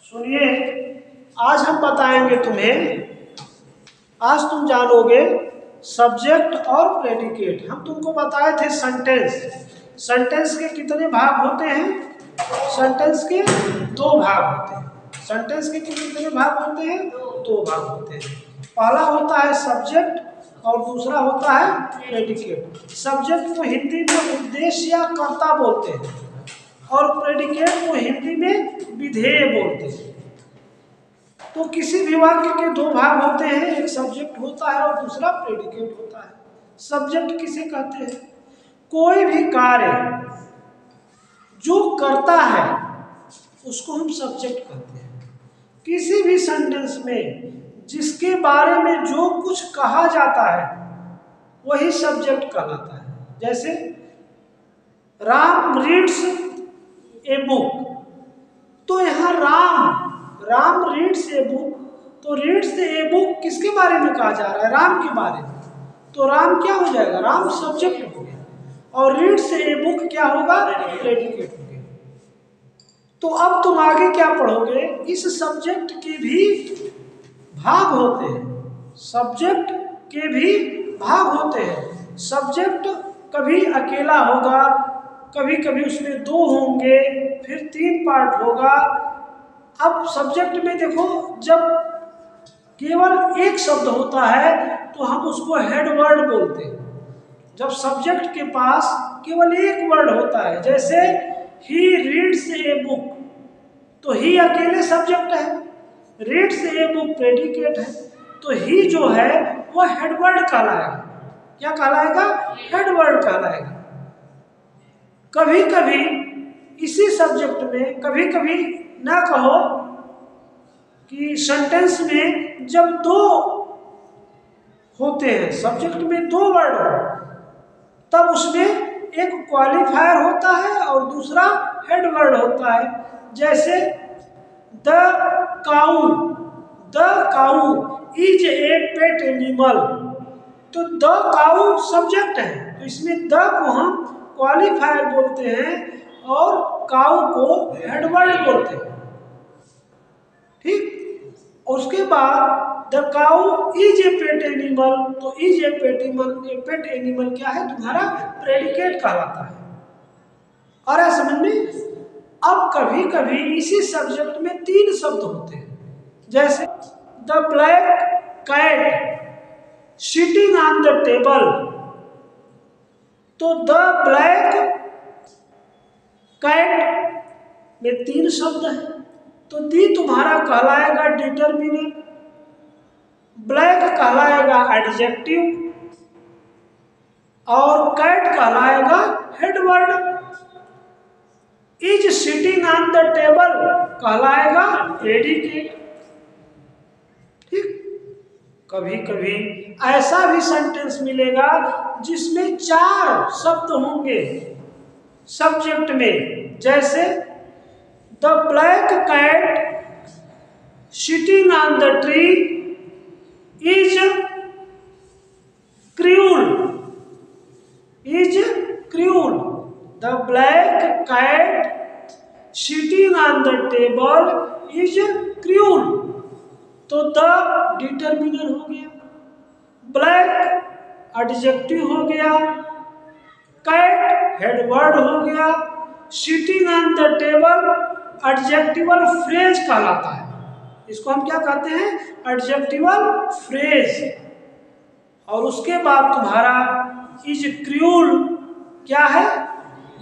सुनिए, आज हम बताएंगे तुम्हें, आज तुम जानोगे सब्जेक्ट और प्रेडिकेट। हम तुमको बताए थे सेंटेंस। सेंटेंस के कितने भाग होते हैं? सेंटेंस के दो भाग होते हैं। सेंटेंस के कितने भाग होते हैं? दो भाग होते हैं। पहला होता है सब्जेक्ट और दूसरा होता है प्रेडिकेट। सब्जेक्ट को हिंदी में उद्देश्य या कर्ता बोलते हैं और प्रेडिकेट को हिंदी में विधेय बोलते हैं। तो किसी भी वाक्य के दो भाग होते हैं, एक सब्जेक्ट होता है और दूसरा प्रेडिकेट होता है। सब्जेक्ट किसे कहते हैं? कोई भी कार्य जो करता है उसको हम सब्जेक्ट कहते हैं। किसी भी सेंटेंस में जिसके बारे में जो कुछ कहा जाता है वही सब्जेक्ट कहलाता है। जैसे राम रीड्स ए बुक, तो यहाँ राम रीड्स ए बुक, तो रीड्स ए बुक किसके बारे में कहा जा रहा है? राम के बारे में। तो राम क्या हो जाएगा? राम सब्जेक्ट हो गया और रीड्स ए बुक क्या होगा? प्रेडिकेट हो गया। तो अब तुम आगे क्या पढ़ोगे? इस सब्जेक्ट के भी भाग होते हैं। सब्जेक्ट के भी भाग होते हैं। सब्जेक्ट कभी अकेला होगा, कभी कभी उसमें दो होंगे, फिर 3 पार्ट होगा। अब सब्जेक्ट में देखो, जब केवल एक शब्द होता है तो हम उसको हेड वर्ड बोलते हैं। जब सब्जेक्ट के पास केवल एक वर्ड होता है, जैसे ही रीड्स ए बुक, तो ही अकेले सब्जेक्ट है, रीड्स ए बुक प्रेडिकेट है, तो ही जो है वो हेड वर्ड कहलाएगा। क्या कहलाएगा? हेड वर्ड कहलाएगा। कभी कभी इसी सब्जेक्ट में, कभी कभी ना कहो कि सेंटेंस में जब दो होते हैं, सब्जेक्ट में दो वर्ड हो, तब उसमें एक क्वालिफायर होता है और दूसरा हेड वर्ड होता है। जैसे the cow is a pet animal, तो द काऊ सब्जेक्ट है, तो इसमें द को हम क्वालिफायर बोलते हैं और काऊ को हेड वर्ड बोलते हैं। ठीक। और उसके बाद the cow is a pet animal, तो इज ए पेट एनिमल क्या है? तुम्हारा प्रेडिकेट कहलाता है। और ऐसा समझ में? अब कभी कभी इसी सब्जेक्ट में 3 शब्द होते हैं, जैसे the black cat sitting on the table, तो द ब्लैक कैट में 3 शब्द है, तो दी तुम्हारा कहलाएगा डिटरमिनर, ब्लैक कहलाएगा एडजेक्टिव और कैट कहलाएगा head word. Is sitting on the table कहलाएगा प्रेडिकेट। ठीक। कभी कभी ऐसा भी सेंटेंस मिलेगा जिसमें 4 शब्द होंगे सब्जेक्ट में, जैसे the black cat sitting on the tree is cruel, the black cat sitting on the table is cruel, तो द डिटरमिनर हो गया, ब्लैक एडजेक्टिव हो गया, कैट हेड वर्ड हो गया, sitting on the table adjectival phrase कहलाता है। इसको हम क्या कहते हैं? Adjectival phrase. और उसके बाद तुम्हारा इज क्रूल क्या है?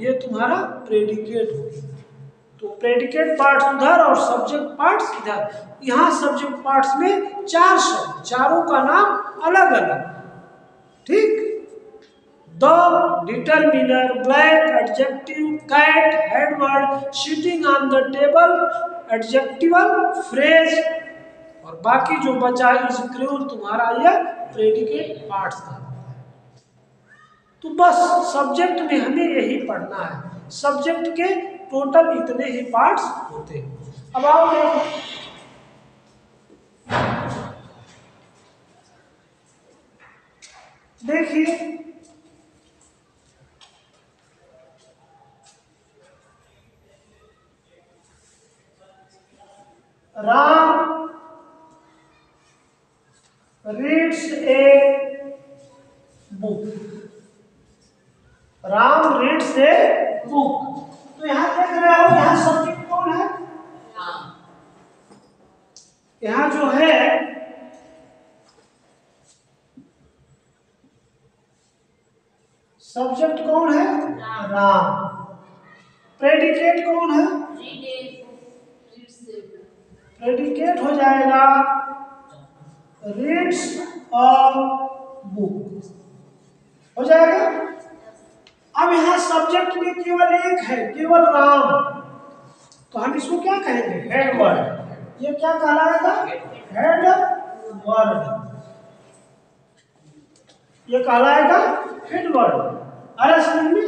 ये तुम्हारा प्रेडिकेट हो गया। तो प्रेडिकेट पार्ट्स उधर और सब्जेक्ट पार्ट्स इधर। यहाँ सब्जेक्ट पार्ट्स में 4 शब्द, चारों का नाम अलग अलग। ठीक। The determiner, black adjective, cat head word, sitting on the table adjectival phrase, और बाकी जो बचा इज क्रूल तुम्हारा यह प्रेडिकेट पार्ट्स का। तो बस सब्जेक्ट में हमें यही पढ़ना है। सब्जेक्ट के टोटल इतने ही पार्ट्स होते हैं। अब आओ देखिए, Ram reads a book. Ram reads a book. तो यहां देख रहे हो, यहां सब्जेक्ट कौन है? यहां जो है सब्जेक्ट कौन है? राम। प्रेडिकेट कौन है? प्रेडिकेट हो जाएगा रीड्स अ बुक, हो जाएगा। अब यहाँ सब्जेक्ट में केवल एक है, केवल राम, तो हम इसको क्या कहेंगे? Head word. ये क्या कहलाएगा? Head word. ये कहलाएगा हेड वर्ड। अरे समझ में?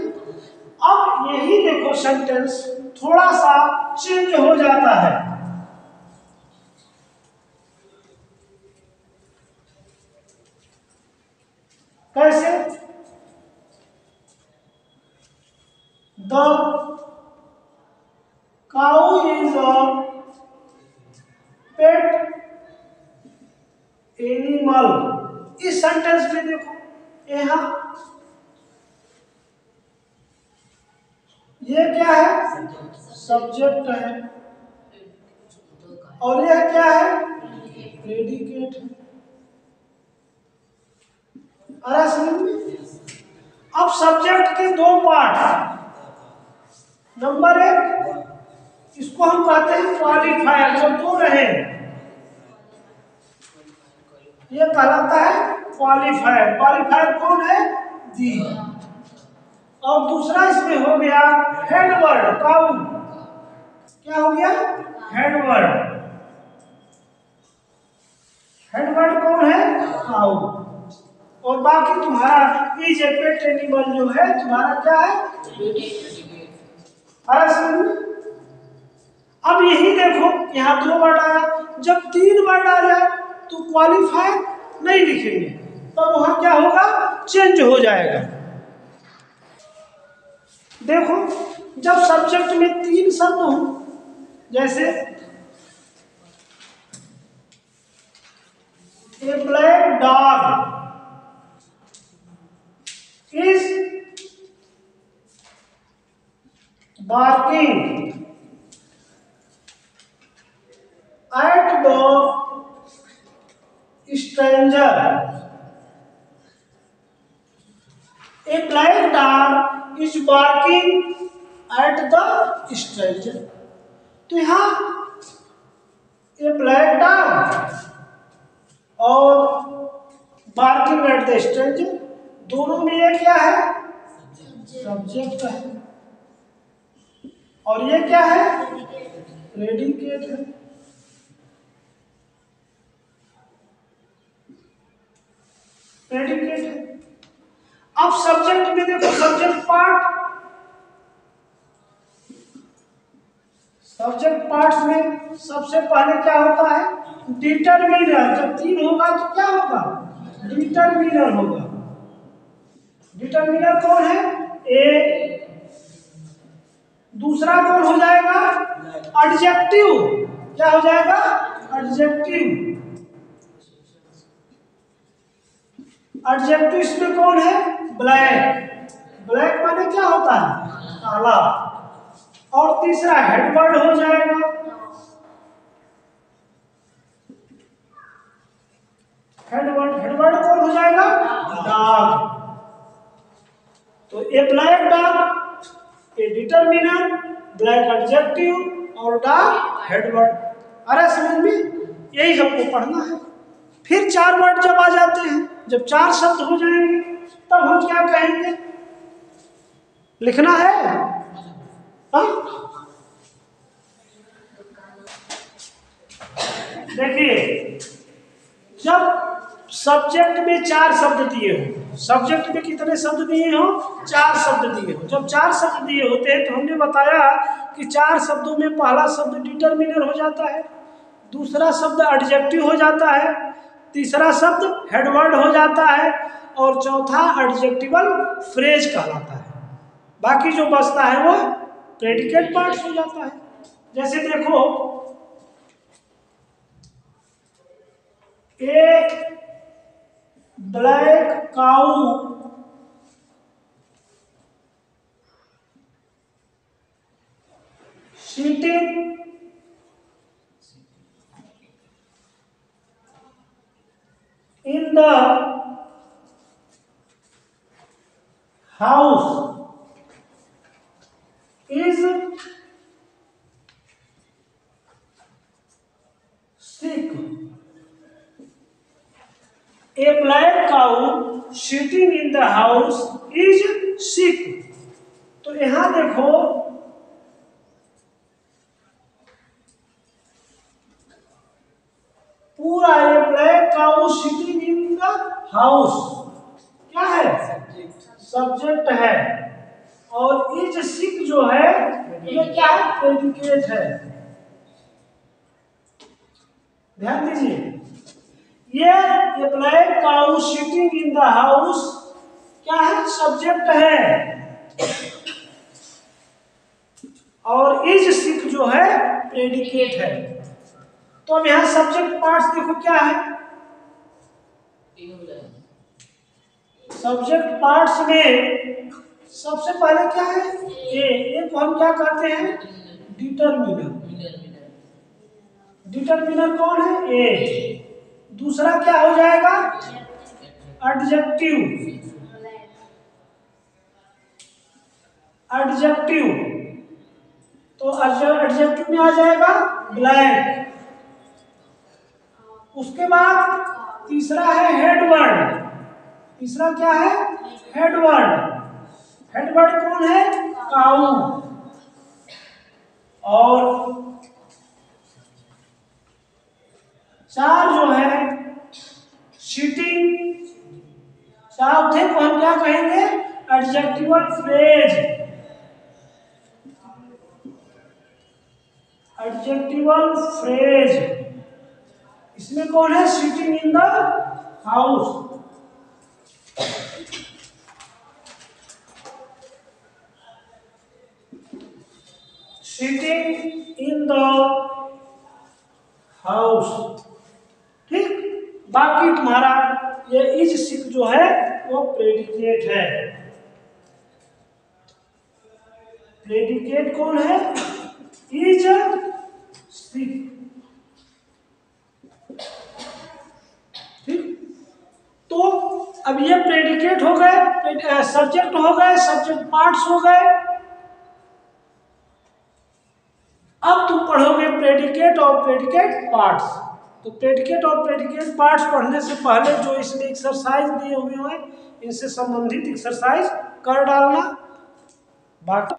अब यही देखो सेंटेंस थोड़ा सा चेंज हो जाता है। कैसे? The cow is a pet animal. इस सेंटेंस में देखो, यहां ये क्या है? सब्जेक्ट है, और यह क्या है? प्रेडिकेट है। अरे समझ में? अब सब्जेक्ट के दो पार्ट। नंबर एक, इसको हम कहते हैं क्वालिफायर। जब दो रहे, ये कहलाता है क्वालिफायर। क्वालिफायर कौन है? दी। और दूसरा इसमें हो गया हेड वर्ड, काउ। क्या हो गया? Head word. हेड वर्ड कौन है? काउ। और बाकी तुम्हारा इज ए पेट एनिमल जो है, तुम्हारा क्या है? अब यही देखो, यहाँ दो वर्ड आया, जब तीन वर्ड आ जाए तो क्वालिफायर नहीं लिखेंगे, तब वहां क्या होगा? चेंज हो जाएगा। देखो, जब सब्जेक्ट में तीन शब्द हो, जैसे a black dog is barking at the stranger. A black dog is barking at the stranger. तो यहाँ ए ब्लैक डॉग और बार्किंग एट द स्ट्रेंजर, दोनों में ये क्या है? सब्जेक्ट है, और ये क्या है? प्रेडिकेट है। प्रेडिकेट है। अब सब्जेक्ट में देखो, सब्जेक्ट पार्ट। सब्जेक्ट पार्ट्स में सबसे पहले क्या होता है? डिटरमिनर। जब तीन होगा तो क्या होगा? डिटरमिनर होगा। डिटरमिनर कौन है? ए। दूसरा कौन हो जाएगा? एडजेक्टिव। क्या हो जाएगा? एडजेक्टिव। एडजेक्टिव इसमें कौन है? ब्लैक। ब्लैक माने क्या होता है? काला। और तीसरा हेडवर्ड हो जाएगा। हेडवर्ड। हेडवर्ड कौन हो जाएगा? डॉग। तो ए ब्लैक डॉग, ए डिटरमिनर, ब्लैक एडजेक्टिव और डॉग हेडवर्ड। अरे समझ में? यही हमको पढ़ना है। फिर चार वर्ड जब आ जाते हैं, जब चार शब्द हो जाएंगे, तब हम क्या कहेंगे? लिखना है? देखिए, जब सब्जेक्ट में चार शब्द दिए हो, सब्जेक्ट में कितने शब्द दिए हो? चार शब्द दिए हो। जब चार शब्द दिए होते हैं तो हमने बताया कि चार शब्दों में पहला शब्द डिटरमिनर हो जाता है, दूसरा शब्द एडजेक्टिव हो जाता है, तीसरा शब्द हेडवर्ड हो जाता है, और चौथा एडजेक्टिवल फ्रेज कहलाता है। बाकी जो बचता है वो प्रेडिकेट पार्ट्स हो जाता है। जैसे देखो, black cow sitting in the house is sick. A black cow sitting in the house is sick. तो यहां देखो पूरा ये black cow sitting in the house क्या है? सब्जेक्ट है। और इज सिक जो है ये क्या है? प्रेडिकेट है। ध्यान दीजिए, ये black cow sitting in the house क्या है? सब्जेक्ट है। और इज सिक जो है प्रेडिकेट है। तो अब यहां सब्जेक्ट पार्ट्स देखो क्या है? सब्जेक्ट पार्ट्स में सबसे पहले क्या है? ए को हम क्या कहते हैं? डिटरमिनर। डिटरमिनर कौन है? ए। दूसरा क्या हो जाएगा? एडजेक्टिव। एडजेक्टिव तो एडजेक्टिव में आ जाएगा ब्लैक। उसके बाद तीसरा है हेडवर्ड। तीसरा क्या है? हेडवर्ड। हेडवर्ड कौन है? काऊ। और चार जो है सिटिंग, चौथे को हम क्या कहेंगे? Adjectival phrase. एडजेक्टिवल फ्रेज इसमें कौन है? Sitting in the house. Sitting in the house. ठीक, बाकी तुम्हारा ये इज सिक जो है वो प्रेडिकेट है। प्रेडिकेट कौन है? Is sick. ठीक, तो अब ये प्रेडिकेट हो गए, सब्जेक्ट हो गए, सब्जेक्ट पार्ट्स हो गए। अब तुम पढ़ोगे प्रेडिकेट और प्रेडिकेट पार्ट्स। तो प्रेडिकेट और प्रेडिकेट पार्ट्स पढ़ने से पहले जो इसमें एक्सरसाइज दिए हुए हैं इनसे संबंधित एक्सरसाइज कर डालना। बाकी